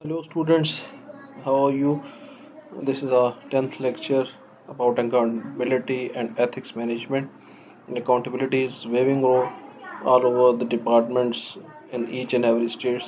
Hello students, how are you? This is our 10th lecture about accountability and ethics management. And accountability is waving all over the departments in each and every states.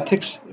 Ethics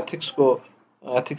ethics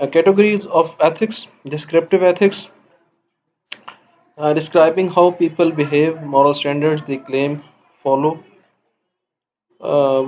Categories of ethics: descriptive ethics, describing how people behave, moral standards they claim follow.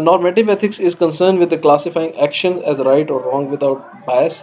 Normative ethics is concerned with the classifying action as right or wrong without bias.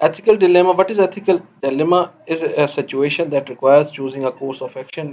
Ethical dilemma. What is ethical dilemma? Is a situation that requires choosing a course of action.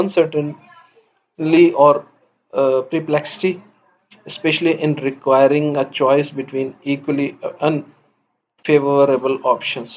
uncertainty or perplexity, especially in requiring a choice between equally unfavorable options.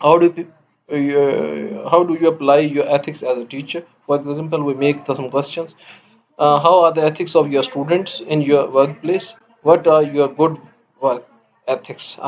how do you how do you apply your ethics as a teacher? For example, we make some questions. How are the ethics of your students in your workplace? What are your good work ethics?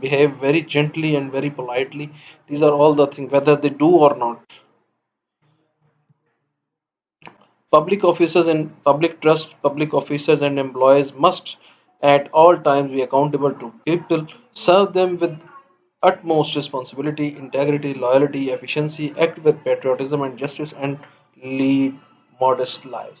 behave very gently and very politely. These are all the things, whether they do or not. Public officers and public trust, public officers and employees must at all times be accountable to people, serve them with utmost responsibility, integrity, loyalty, efficiency, act with patriotism and justice, and lead modest lives.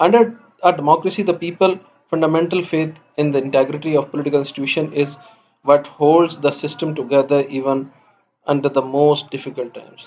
Under a democracy, the people fundamental faith in the integrity of political institution is what holds the system together even under the most difficult times.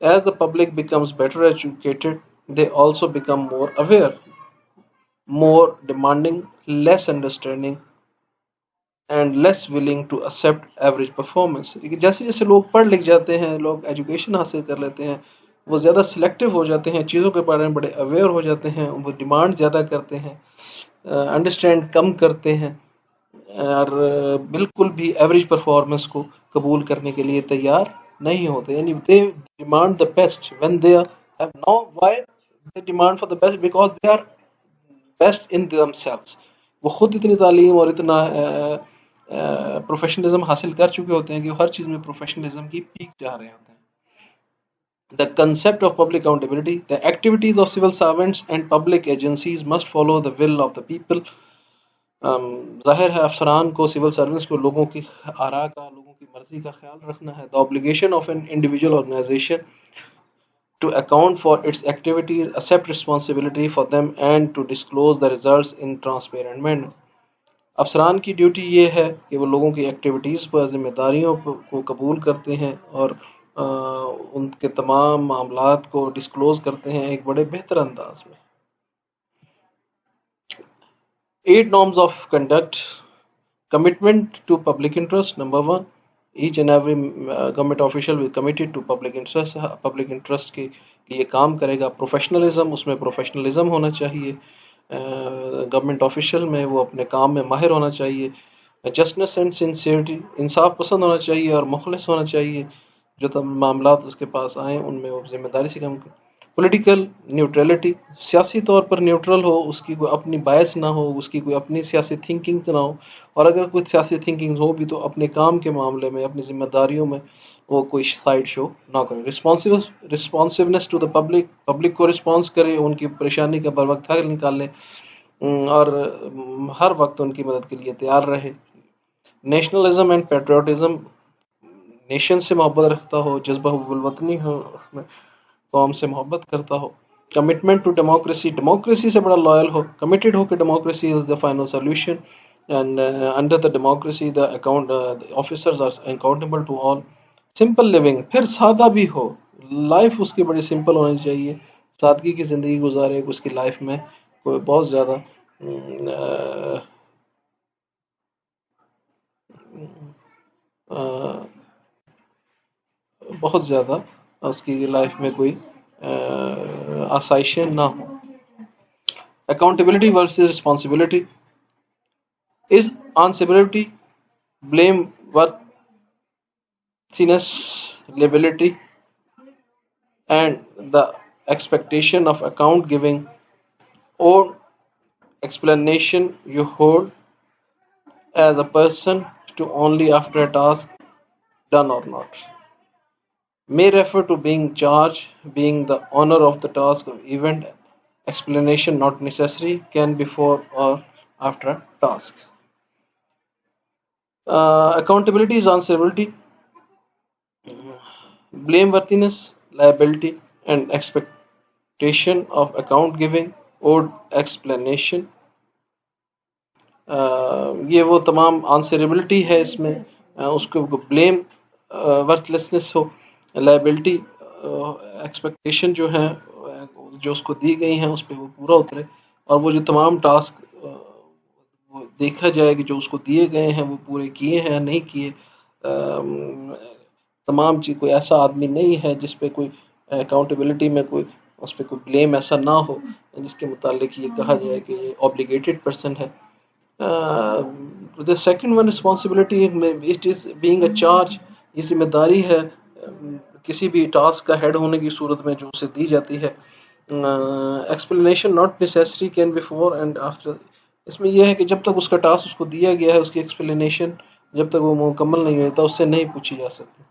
as the public becomes better educated, they also become more aware, more demanding, less understanding, and less willing to accept average performance. جیسے جیسے لوگ پڑھ لکھ جاتے ہیں، لوگ education حاصل کر لیتے ہیں، وہ زیادہ سلیکٹو ہو جاتے ہیں، چیزوں کے بارے میں بڑے اویئر ہو جاتے ہیں، وہ ڈیمانڈ زیادہ کرتے ہیں، انڈرسٹینڈ کم کرتے ہیں، اور بالکل بھی ایوریج پرفارمنس کو قبول کرنے کے لیے تیار نہیں ہوتے. یعنی they demand the best when they have no why they demand for the best because they are best in themselves. وہ خود اتنی تعلیم اور اتنا پروفیشنلزم حاصل کر چکے ہوتے ہیں کہ وہ ہر چیز میں پروفیشنلزم کی پیک جا رہے ہوتے ہیں. The concept of public accountability: the activities of civil servants and public agencies must follow the will of the people. ظاہر ہے افسران کو، سول سرونٹس کو لوگوں کی آراء کا، لوگوں کی مرضی کا خیال رکھنا ہے. The obligation of an individual organization to account for its activities, accept responsibility for them and to disclose the results in transparent manner. افسران کی ڈیوٹی یہ ہے کہ وہ لوگوں کی ایکٹیویٹیز پر ذمہ داریوں کو قبول کرتے ہیں اور ان کے تمام معاملات کو ڈسکلوز کرتے ہیں ایک بڑے بہتر انداز میں. 8 norms of conduct. Commitment to public interest. Number 1, each and every government official will committed to public interest. public interest کے لیے کام کرے گا. پروفیشنلزم، اس میں پروفیشنلزم ہونا چاہیے. گورنمنٹ آفیشل میں وہ اپنے کام میں ماہر ہونا چاہیے. جسٹنس اینڈ سنسیئرٹی، انصاف پسند ہونا چاہیے اور مخلص ہونا چاہیے. جو تمام معاملات اس کے پاس آئیں ان میں وہ ذمہ داری سے کام کرے. پولیٹیکل نیوٹرلٹی، سیاسی طور پر نیوٹرل ہو، اس کی کوئی اپنی بائس نہ ہو، اس کی کوئی اپنی سیاسی تھنکنگ نہ ہو، اور اگر کوئی سیاسی تھنکنگ ہو بھی تو اپنے کام کے معاملے میں، اپنی ذمہ داریوں میں وہ کوئی سائڈ شو نہ کرے. رسپانسونیس ٹو دا پبلک، پبلک کو رسپانس کرے، ان کی پریشانی کا بر وقت حل نکالے اور ہر وقت ان کی مدد کے لیے تیار رہے. نیشنلزم اینڈ پیٹریوٹزم، نیشن سے محبت رکھتا ہو، جذبہ حب الوطنی ہو، اس میں قوم سے محبت کرتا ہو. کمٹمنٹ ٹو ڈیموکریسی، ڈیموکریسی سے بڑا لائل ہو، کمیٹڈ ہو کہ democracy is the final solution and under the democracy the officers are accountable to all. Simple living, پھر سادہ بھی ہو، لائف اس کی بڑی سمپل ہونی چاہیے، سادگی کی زندگی گزارے. اس کی لائف میں کوئی بہت زیادہ بہت زیادہ اس کی لائف میں کوئی آسائشیں نہ ہوں. Accountability versus responsibility. Is answerability blame worthiness, liability, and the expectation of account giving or explanation you hold as a person to only after a task done or not may refer to being charged, being the owner of the task or event. Explanation not necessary, can before or after a task. Accountability is answerability, blameworthiness, liability, and expectation of account giving or explanation. یہ وہ تمام آنسریبلٹی ہے اس میں. اس کو blame ورتھلیسنس ہو، liability expectation جو ہے جو اس کو دی گئی ہیں اس پہ وہ پورا اترے، اور وہ جو تمام ٹاسک وہ دیکھا جائے کہ جو اس کو دیے گئے ہیں وہ پورے کیے ہیں یا نہیں کیے. تمام چیز، کوئی ایسا آدمی نہیں ہے جس پہ کوئی اکاؤنٹیبلٹی میں کوئی اس پہ کوئی بلیم ایسا نہ ہو جس کے متعلق یہ کہا جائے کہ یہ اوبلیگیٹڈ پرسن ہے. The second one responsibility it is being a charge. یہ ذمہ داری ہے کسی بھی ٹاسک کا ہیڈ ہونے کی صورت میں جو اسے دی جاتی ہے. Explanation not necessary, can before and after. اس میں یہ ہے کہ جب تک اس کا ٹاسک اس کو دیا گیا ہے اس کی ایکسپلینیشن جب تک وہ مکمل نہیں ہوتا اس سے نہیں پوچھی جا سکتی.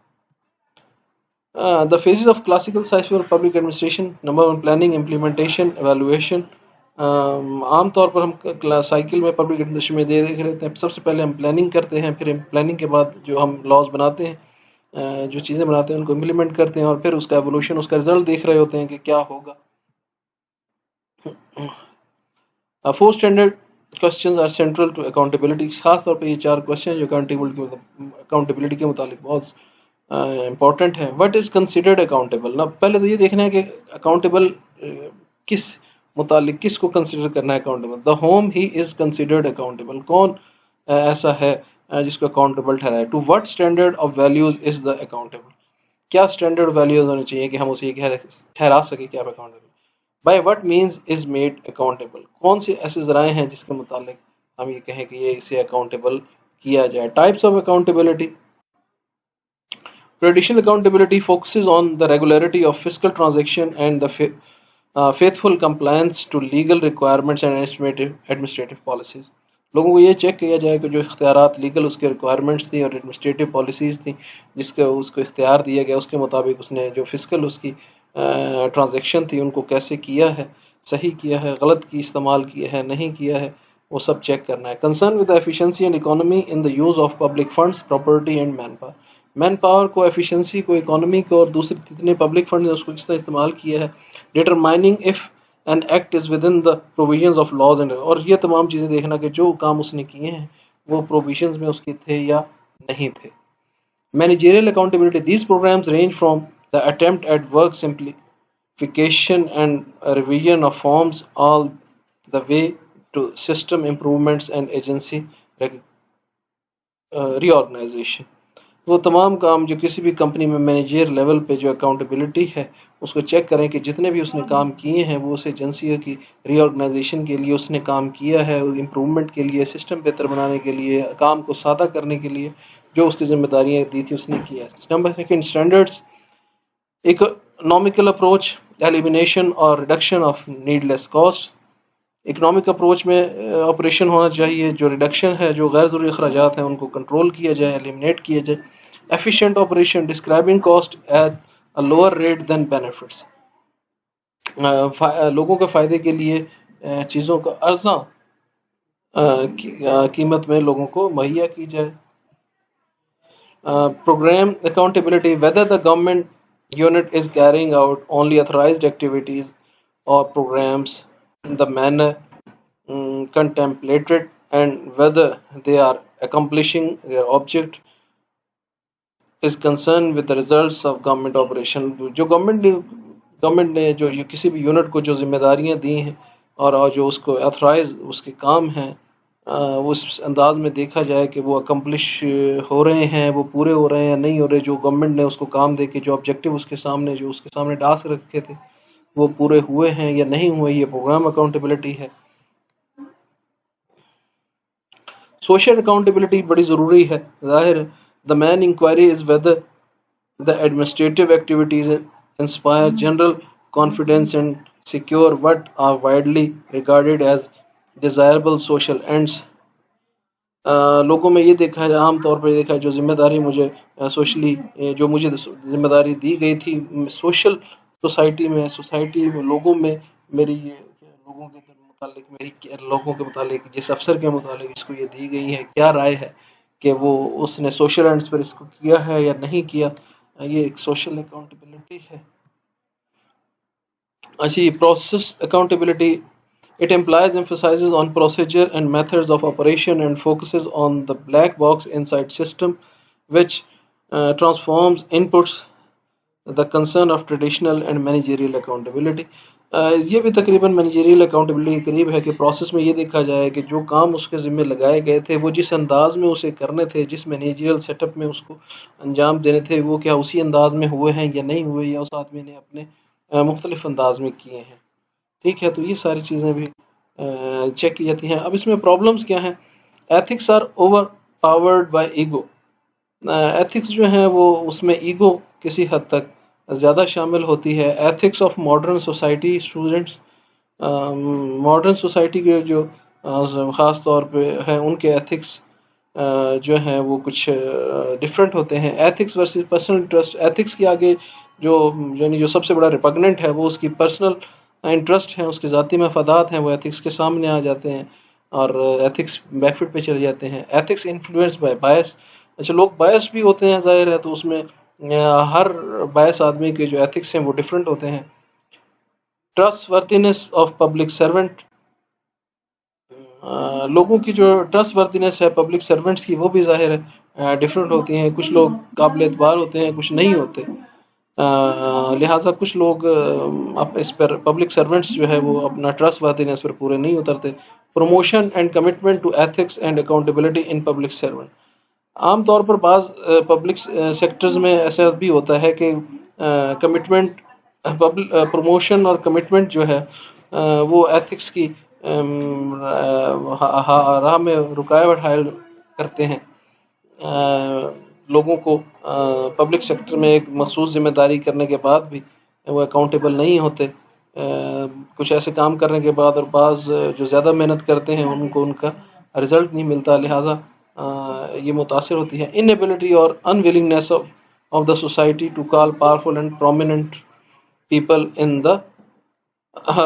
The phases of classical cycle of public administration. Number 1, planning, implementation, evaluation. عام طور پر ہم سائیکل میں پبلک ایڈمنسٹریشن میں دیکھ لیتے ہیں. سب سے پہلے ہم پلاننگ کرتے ہیں، پھر پلاننگ کے بعد جو ہم لاز بناتے ہیں، جو چیزیں بناتے ہیں ان کو امپلیمنٹ کرتے ہیں، اور پھر اس کا ایوولوشن، اس کا رزلٹ دیکھ رہے ہوتے ہیں کہ کیا ہوگا. 4 standard questions are central to accountability. خاص طور پہ یہ 4 کوشچن جو اکاؤنٹیبلٹی کے متعلق بہت امپورٹنٹ ہے. What is considered accountable? نا پہلے تو یہ دیکھنا ہے کہ اکاؤنٹیبل کس متعلق کس کو کنسیڈر کرنا ہے accountable. The whom he is considered accountable. کون ایسا ہے جس کو اکاؤنٹیبل ٹھہرائے. To what standard of values is the accountable? کیا اسٹینڈرڈ ویلیوز ہونے چاہیے کہ ہم اسے ٹھہرا سکیں کہ آپ accountable. By what means is made accountable? کون سے ایسے ذرائع ہیں جس کے متعلق ہم یہ کہیں کہ یہ اسے اکاؤنٹیبل کیا جائے. Types of accountability. Traditional accountability focuses on the regularity of fiscal transaction and the faithful compliance to legal requirements and administrative policies. لوگوں کو یہ چیک کیا جائے کہ جو اختیارات لیگل اس کے ریکوائرمنٹس تھیں اور ایڈمنسٹریٹو پالیسیز تھیں جس کا اس کو اختیار دیا گیا اس کے مطابق اس نے جو فسکل اس کی ٹرانزیکشن تھی ان کو کیسے کیا ہے، صحیح کیا ہے، غلط کی استعمال کیا ہے، نہیں کیا ہے، وہ سب چیک کرنا ہے. Concern with efficiency and economy in the use of public funds property and manpower. Manpower کو، ایفیشنسی کو، اکانومی کو اور دوسرے جتنے پبلک فنڈ اس کو کس طرح استعمال کیا ہے. Determining if an act is within the provisions of laws and, اور یہ تمام چیزیں دیکھنا کہ جو کام اس نے کیے ہیں وہ پروویژنز میں اس کے تھے یا نہیں تھے. Managerial accountability. These programmes range from the attempt at work simplification and revision of forms all the way to system improvements and agency reorganisation. وہ تمام کام جو کسی بھی کمپنی میں مینیجر لیول پہ جو اکاؤنٹیبلٹی ہے اس کو چیک کریں کہ جتنے بھی اس نے کام کیے ہیں وہ اس ایجنسی کی ری آرگنائزیشن کے لیے اس نے کام کیا ہے، امپرومنٹ کے لیے، سسٹم بہتر بنانے کے لیے، کام کو سادہ کرنے کے لیے جو اس کی ذمہ داریاں دی تھی اس نے کیا. Number second, standards. Economical approach, elimination اور reduction of needless cost. Economic approach میں آپریشن ہونا چاہیے، جو ریڈکشن ہے، جو غیر ضروری اخراجات ہیں ان کو کنٹرول کیا جائے، ایلیمینیٹ کیا جائے. Efficient operation, describing cost at a lower rate than benefits. لوگوں کے فائدے کے لیے چیزوں کو ارزاں قیمت میں لوگوں کو مہیا کی جائے. Programme accountability. Whether the government unit is carrying out only authorized activities or programs in the manner contemplated and whether they are accomplishing their object is concerned with the results of government operation. جو government نے جو کسی بھی unit کو جو ذمہ داریاں دی ہیں اور جو اس کو ایتھرائز اس کے کام ہیں وہ اس انداز میں دیکھا جائے کہ وہ اکمپلش ہو رہے ہیں، وہ پورے ہو رہے ہیں یا نہیں ہو رہے. جو گورنمنٹ نے اس کو کام دے کے جو آبجیکٹیو اس کے سامنے ڈاس رکھے تھے وہ پورے ہوئے ہیں یا نہیں ہوئے. یہ پروگرام اکاؤنٹیبلٹی ہے. سوشل اکاؤنٹیبلٹی بڑی ضروری ہے، ظاہر ہے. The main inquiry is whether the administrative activities inspire general confidence and secure what are widely regarded as desirable social ends. لوگوں میں یہ دیکھا ہے، عام طور پر دیکھا ہے، جو ذمہ داری مجھے سوشلی جو مجھے ذمہ داری دی گئی تھی سوشل سوسائٹی میں لوگوں میں میری لوگوں کے متعلق جس افسر کے متعلق اس کو یہ دی گئی ہے کیا رائے ہے کہ وہ اس نے سوشل اینڈس پر اس کو کیا ہے یا نہیں کیا. یہ ایک سوشل اکاؤنٹیبلٹی ہے. اچھی process accountability. It implies emphasizes on procedure and methods of operation and focuses on the black box inside system which transforms inputs the concern of traditional and managerial accountability. یہ بھی تقریباً managerial accountability کے قریب ہے کہ process میں یہ دیکھا جائے کہ جو کام اس کے ذمہ لگائے گئے تھے وہ جس انداز میں اسے کرنے تھے، جس مینیجریل سیٹ اپ میں اس کو انجام دینے تھے، وہ کیا اسی انداز میں ہوئے ہیں یا نہیں ہوئے، یا اس آدمی نے اپنے مختلف انداز میں کیے ہیں. ٹھیک ہے، تو یہ ساری چیزیں بھی چیک کی جاتی ہیں. اب اس میں پرابلمز کیا ہیں؟ Ethics are overpowered by ego. Ethics جو ہیں وہ اس میں ایگو کسی حد تک زیادہ شامل ہوتی ہے. Ethics of modern society. Students modern society کے جو خاص طور پہ ہیں ان کے ایتھکس جو ہیں وہ کچھ ڈفرینٹ ہوتے ہیں. Ethics versus personal interest. Ethics کے آگے جو سب سے بڑا ریپگننٹ ہے وہ اس کی پرسنل انٹرسٹ ہیں، اس کے ذاتی مفادات ہیں، وہ ایتھکس کے سامنے آ جاتے ہیں اور ایتھکس بیک فٹ پہ چلے جاتے ہیں. ایتھکس انفلوئنس بائی بائس. اچھا، لوگ بائس بھی ہوتے ہیں، ظاہر ہے، تو اس میں ہر بائس آدمی کے جو ایتھکس ہیں وہ ڈفرینٹ ہوتے ہیں. Trust وردینس of public servant. لوگوں کی جو ٹرسٹ وردینس ہے پبلک سرونٹس کی وہ بھی ظاہر ہے ڈفرینٹ ہوتی ہیں. کچھ لوگ قابل اعتبار ہوتے ہیں، کچھ نہیں ہوتے. لہٰذا کچھ لوگ اس پر پبلک سرونٹس جو ہے وہ اپنا ٹرسٹ وردینس پر پورے نہیں اترتے. Promotion and commitment to ethics and accountability in public servant. عام طور پر بعض پبلک سیکٹرز میں ایسا بھی ہوتا ہے کہ کمٹمنٹ پروموشن اور کمٹمنٹ جو ہے وہ ایتھکس کی راہ میں رکاوٹ حائل کرتے ہیں. لوگوں کو پبلک سیکٹر میں ایک مخصوص ذمہ داری کرنے کے بعد بھی وہ اکاؤنٹیبل نہیں ہوتے. کچھ ایسے کام کرنے کے بعد، اور بعض جو زیادہ محنت کرتے ہیں ان کو ان کا رزلٹ نہیں ملتا، لہٰذا یہ متاثر ہوتی ہے. انیبلٹی اور unwillingness of the society to call powerful and prominent people in the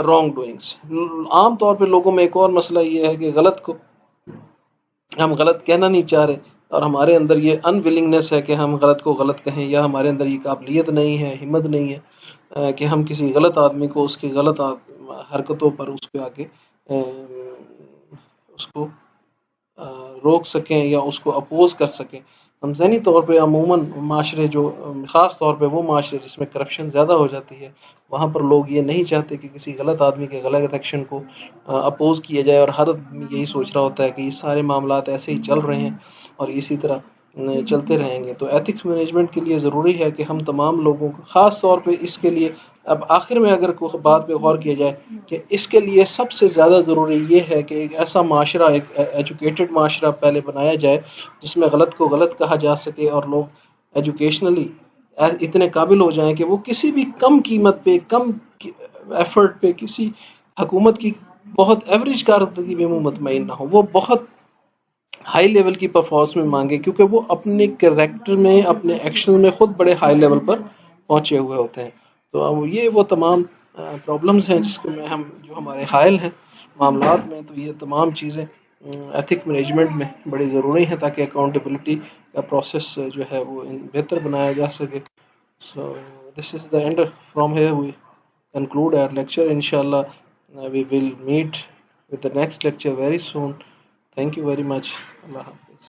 wrong doings. عام طور پہ لوگوں میں ایک اور مسئلہ یہ ہے کہ غلط کو ہم غلط کہنا نہیں چاہ رہے، اور ہمارے اندر یہ ان ولنگنیس ہے کہ ہم غلط کو غلط کہیں، یا ہمارے اندر یہ قابلیت نہیں ہے، ہمت نہیں ہے کہ ہم کسی غلط آدمی کو اس کی غلط حرکتوں پر اس کے آگے اس کو روک سکیں یا اس کو اپوز کر سکیں. ہم ذہنی طور پہ عموماً معاشرے جو خاص طور پہ وہ معاشرے جس میں کرپشن زیادہ ہو جاتی ہے، وہاں پر لوگ یہ نہیں چاہتے کہ کسی غلط آدمی کے غلط ایکشن کو اپوز کیا جائے، اور ہر آدمی یہی سوچ رہا ہوتا ہے کہ یہ سارے معاملات ایسے ہی چل رہے ہیں اور اسی طرح چلتے رہیں گے. تو ایتھکس مینجمنٹ کے لیے ضروری ہے کہ ہم تمام لوگوں کو، خاص طور پہ اس کے لیے، اب آخر میں اگر کوئی بات پہ غور کیا جائے کہ اس کے لیے سب سے زیادہ ضروری یہ ہے کہ ایک ایسا معاشرہ، ایک ایجوکیٹڈ معاشرہ پہلے بنایا جائے جس میں غلط کو غلط کہا جا سکے، اور لوگ ایجوکیشنلی اتنے قابل ہو جائیں کہ وہ کسی بھی کم قیمت پہ، کم ایفرٹ پہ، کسی حکومت کی بہت ایوریج کارکردگی میں وہ مطمئن نہ ہو، وہ بہت ہائی لیول کی پرفارمنس میں مانگے، کیونکہ وہ اپنے کریکٹر میں، اپنے ایکشن میں خود بڑے ہائی لیول پر پہنچے ہوئے ہوتے ہیں. تو یہ وہ تمام پرابلمز ہیں جس کو میں ہم جو ہمارے حائل ہیں معاملات میں. تو یہ تمام چیزیں ایتھک مینجمنٹ میں بڑی ضروری ہیں تاکہ اکاؤنٹیبلٹی کا پروسیس جو ہے وہ بہتر بنایا جا سکے. So this is the end. From here we conclude our lecture. Inshallah, we will meet with the next lecture very soon. Thank you very much. Allah.